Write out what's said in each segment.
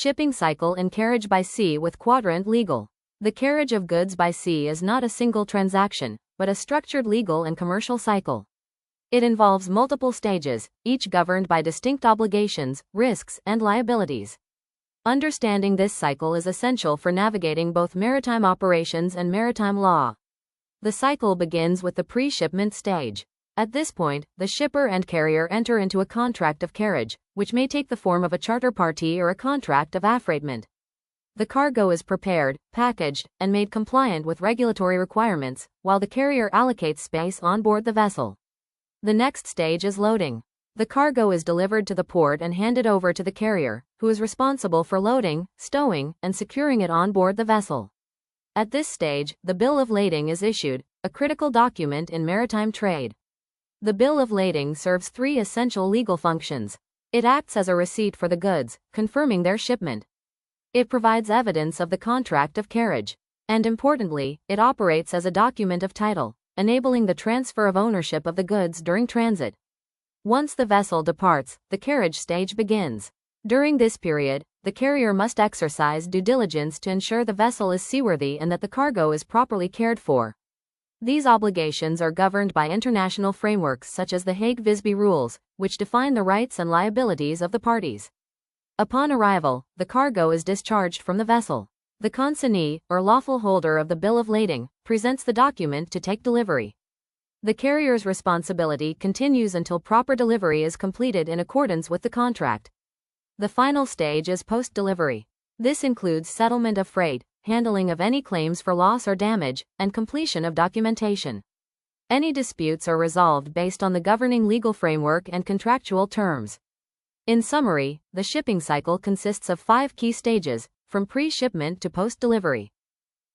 Shipping cycle in carriage by sea with Quadrant legal. The carriage of goods by sea is not a single transaction, but a structured legal and commercial cycle. It involves multiple stages, each governed by distinct obligations, risks, and liabilities. Understanding this cycle is essential for navigating both maritime operations and maritime law. The cycle begins with the pre-shipment stage. At this point, the shipper and carrier enter into a contract of carriage, which may take the form of a charter party or a contract of affreightment. The cargo is prepared, packaged, and made compliant with regulatory requirements, while the carrier allocates space on board the vessel. The next stage is loading. The cargo is delivered to the port and handed over to the carrier, who is responsible for loading, stowing, and securing it on board the vessel. At this stage, the bill of lading is issued, a critical document in maritime trade. The bill of lading serves three essential legal functions. It acts as a receipt for the goods, confirming their shipment. It provides evidence of the contract of carriage. And importantly, it operates as a document of title, enabling the transfer of ownership of the goods during transit. Once the vessel departs, the carriage stage begins. During this period, the carrier must exercise due diligence to ensure the vessel is seaworthy and that the cargo is properly cared for. These obligations are governed by international frameworks such as the Hague-Visby Rules, which define the rights and liabilities of the parties. Upon arrival, the cargo is discharged from the vessel. The consignee, or lawful holder of the bill of lading, presents the document to take delivery. The carrier's responsibility continues until proper delivery is completed in accordance with the contract. The final stage is post-delivery. This includes settlement of freight, handling of any claims for loss or damage, and completion of documentation. Any disputes are resolved based on the governing legal framework and contractual terms. In summary, the shipping cycle consists of 5 key stages, from pre-shipment to post-delivery.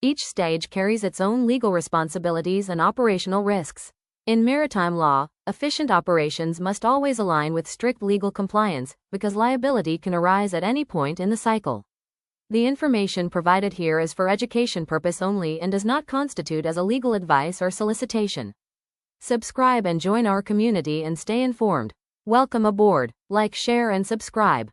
Each stage carries its own legal responsibilities and operational risks. In maritime law, efficient operations must always align with strict legal compliance, because liability can arise at any point in the cycle. The information provided here is for education purpose only and does not constitute as a legal advice or solicitation. Subscribe and join our community and stay informed. Welcome aboard. Like, share, and subscribe.